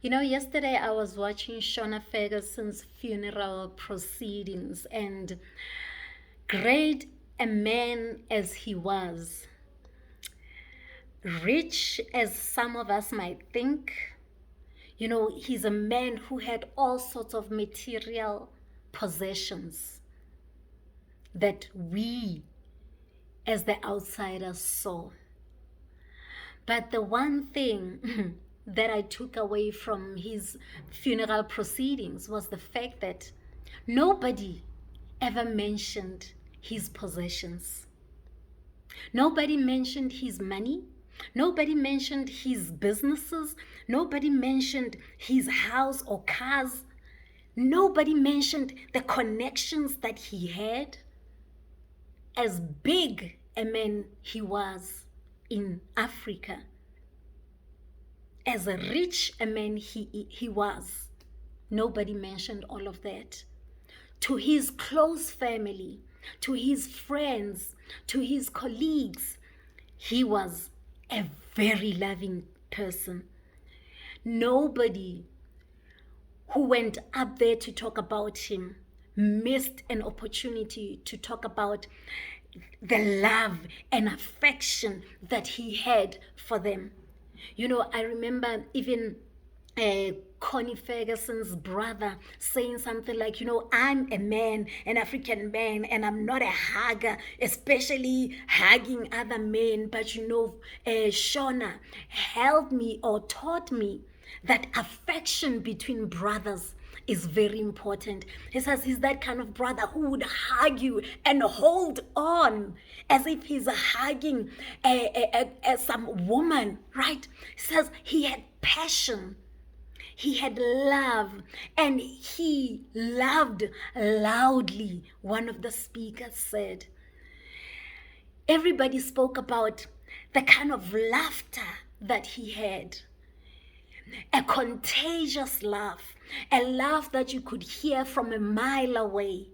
Yesterday I was watching Shona Ferguson's funeral proceedings, and great a man as he was, rich as some of us might think, he's a man who had all sorts of material possessions that we, as the outsiders, saw. But the one thing that I took away from his funeral proceedings was the fact that nobody ever mentioned his possessions. Nobody mentioned his money. Nobody mentioned his businesses. Nobody mentioned his house or cars. Nobody mentioned the connections that he had. As big a man he was in Africa, as rich a man he was, nobody mentioned all of that. To his close family, to his friends, to his colleagues, he was a very loving person. Nobody who went up there to talk about him missed an opportunity to talk about the love and affection that he had for them. I remember even Connie Ferguson's brother saying something like, I'm a man, an African man, and I'm not a hugger, especially hugging other men. But Shona helped me or taught me that affection between brothers is very important. He says he's that kind of brother who would hug you and hold on as if he's hugging some woman, right? He says he had passion, he had love, and he loved loudly. One of the speakers said, everybody spoke about the kind of laughter that he had. A contagious laugh, a laugh that you could hear from a mile away.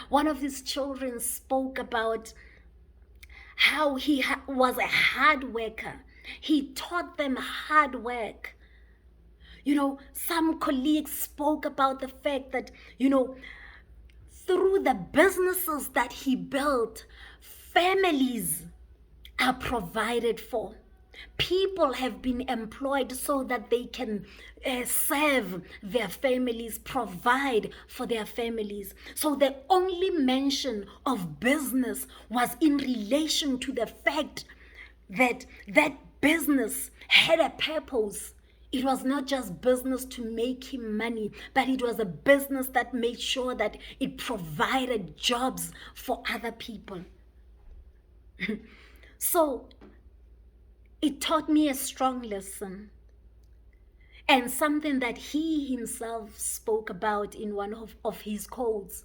One of his children spoke about how he was a hard worker. He taught them hard work. Some colleagues spoke about the fact that, through the businesses that he built, families are provided for. People have been employed so that they can serve their families, provide for their families. So the only mention of business was in relation to the fact that that business had a purpose. It was not just business to make him money, but it was a business that made sure that it provided jobs for other people. So it taught me a strong lesson, and something that he himself spoke about in one of his quotes,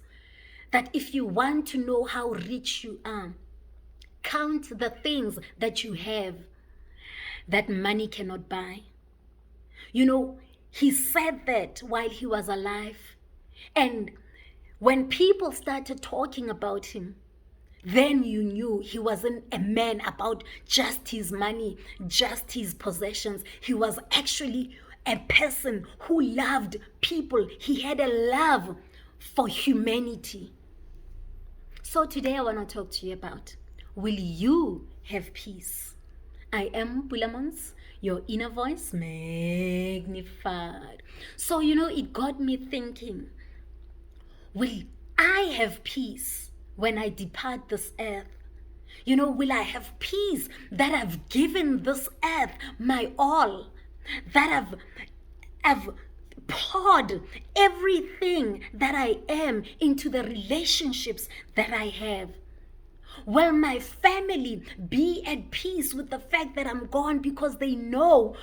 that if you want to know how rich you are, count the things that you have that money cannot buy. He said that while he was alive, and when people started talking about him, then you knew he wasn't a man about just his money, just his possessions. He was actually a person who loved people. He had a love for humanity. So today I want to talk to you about, will you have peace? I am Pulaa Montz, your inner voice magnified. So, it got me thinking, will I have peace when I depart this earth? Will I have peace that I've given this earth my all, that I've poured everything that I am into the relationships that I have? Will my family be at peace with the fact that I'm gone, because they know,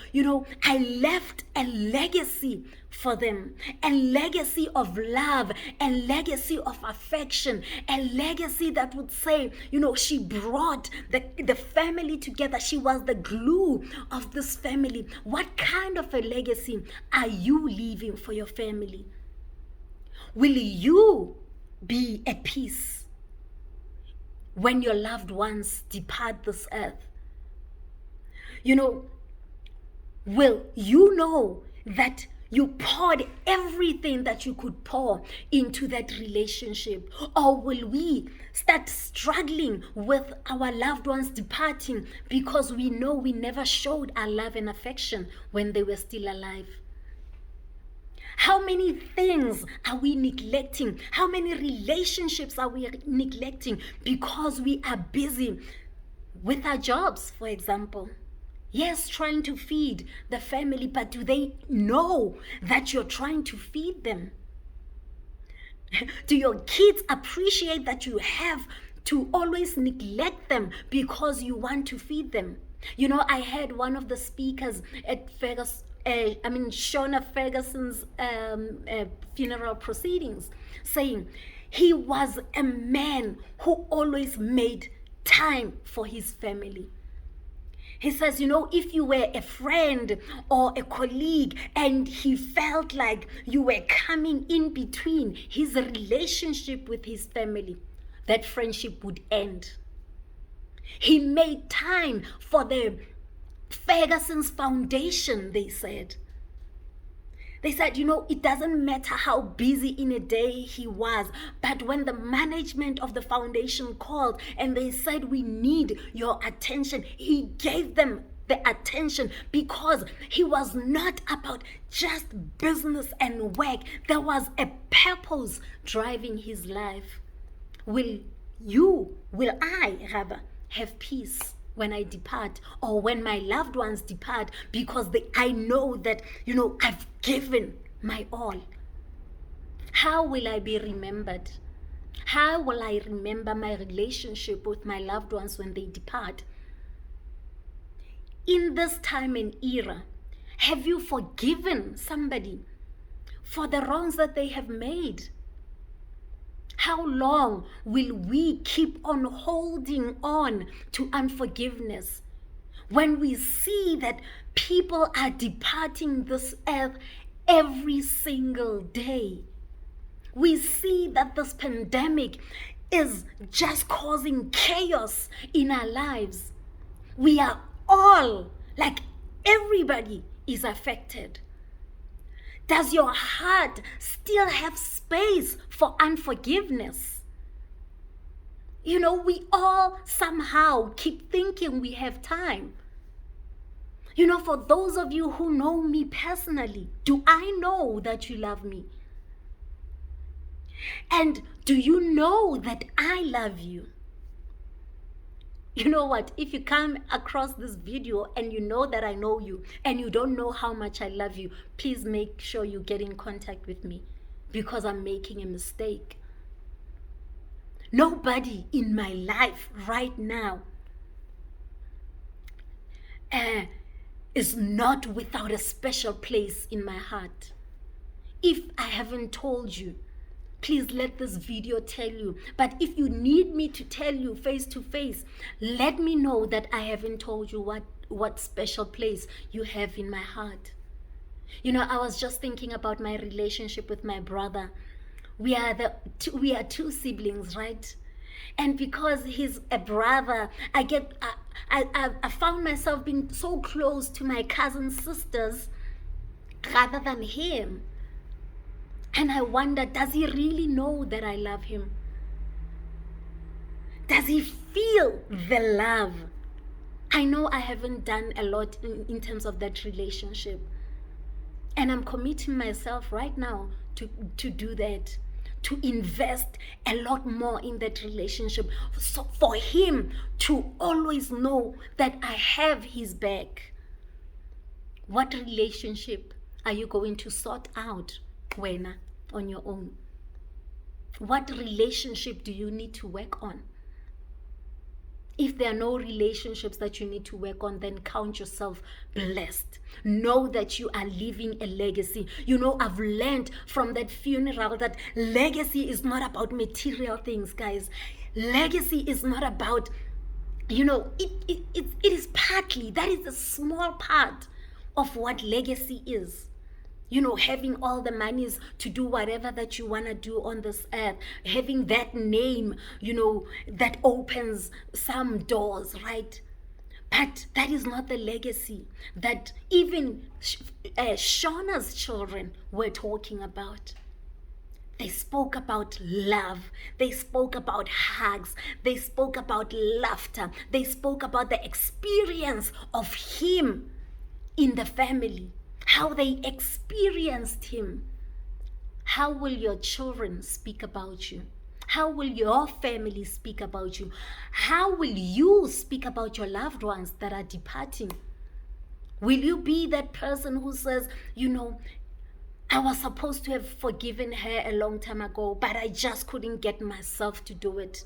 I left a legacy for them, a legacy of love, a legacy of affection, a legacy that would say, she brought the family together. She was the glue of this family. What kind of a legacy are you leaving for your family? Will you be at peace when your loved ones depart this earth? will you know that you poured everything that you could pour into that relationship? Or will we start struggling with our loved ones departing because we know we never showed our love and affection when they were still alive? How many things are we neglecting? How many relationships are we neglecting because we are busy with our jobs, for example? Yes, trying to feed the family, but do they know that you're trying to feed them? Do your kids appreciate that you have to always neglect them because you want to feed them? You know, I heard one of the speakers at Shona Ferguson's funeral proceedings saying he was a man who always made time for his family. He says, you know, if you were a friend or a colleague and he felt like you were coming in between his relationship with his family, that friendship would end. He made time for the Ferguson's foundation, they said. They said, you know, it doesn't matter how busy in a day he was, but when the management of the foundation called and they said, we need your attention, he gave them the attention because he was not about just business and work. There was a purpose driving his life. Will I rather have peace when I depart, or when my loved ones depart, because I know that, you know, I've given my all? How will I be remembered? How will I remember my relationship with my loved ones when they depart? In this time and era, have you forgiven somebody for the wrongs that they have made? How long will we keep on holding on to unforgiveness when we see that people are departing this earth every single day? We see that this pandemic is just causing chaos in our lives. We are all, like everybody is affected. Does your heart still have space for unforgiveness? You know, we all somehow keep thinking we have time. You know, for those of you who know me personally, do I know that you love me? And do you know that I love you? You know what? If you come across this video and you know that I know you and you don't know how much I love you, please make sure you get in contact with me, because I'm making a mistake. Nobody in my life right now is not without a special place in my heart. If I haven't told you, please let this video tell you. But if you need me to tell you face to face, let me know that I haven't told you what special place you have in my heart. You know, I was just thinking about my relationship with my brother. We are two siblings, right? And because he's a brother, I found myself being so close to my cousin sisters rather than him. And I wonder, does he really know that I love him? Does he feel the love? I know I haven't done a lot in terms of that relationship. And I'm committing myself right now to do that, to invest a lot more in that relationship, so for him to always know that I have his back. What relationship are you going to sort out, Wena, on your own? What relationship do you need to work on? If there are no relationships that you need to work on, then count yourself blessed. Know that you are leaving a legacy. You know, I've learned from that funeral that legacy is not about material things, guys. Legacy is not about, you know, it is partly, that is a small part of what legacy is. You know, having all the monies to do whatever that you want to do on this earth, having that name, you know, that opens some doors, right? But that is not the legacy that even Shauna's children were talking about. They spoke about love. They spoke about hugs. They spoke about laughter. They spoke about the experience of him in the family, how they experienced him. How will your children speak about you? How will your family speak about you? How will you speak about your loved ones that are departing? Will you be that person who says, I was supposed to have forgiven her a long time ago, but I just couldn't get myself to do it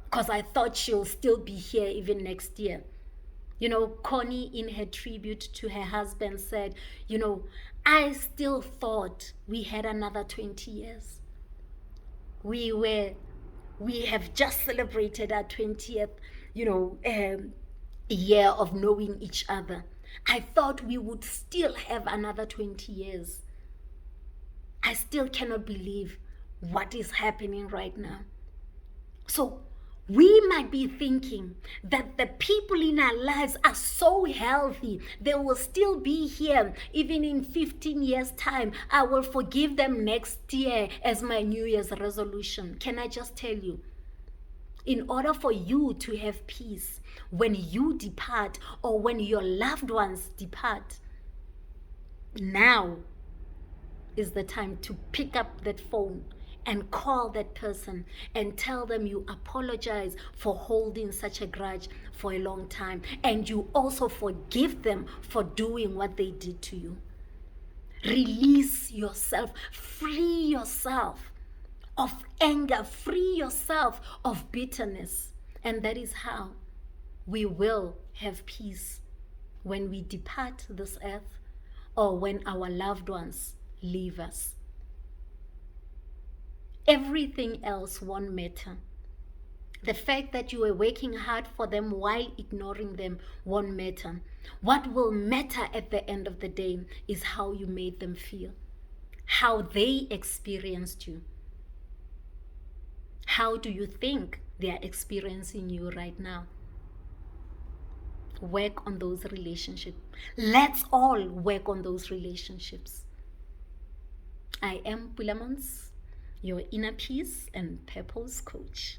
because I thought she'll still be here even next year. Connie, in her tribute to her husband, said, I still thought we had another 20 years. We have just celebrated our 20th, year of knowing each other. I thought we would still have another 20 years. I still cannot believe what is happening right now. So we might be thinking that the people in our lives are so healthy, they will still be here even in 15 years' time. I will forgive them next year as my New Year's resolution. Can I just tell you? In order for you to have peace when you depart or when your loved ones depart, now is the time to pick up that phone and call that person and tell them you apologize for holding such a grudge for a long time, and you also forgive them for doing what they did to you. Release yourself, free yourself of anger, free yourself of bitterness, and that is how we will have peace when we depart this earth or when our loved ones leave us. Everything else won't matter. The fact that you were working hard for them while ignoring them won't matter. What will matter at the end of the day is how you made them feel, how they experienced you. How do you think they are experiencing you right now? Work on those relationships. Let's all work on those relationships. I am Pulaa Montz, your inner peace and purpose coach.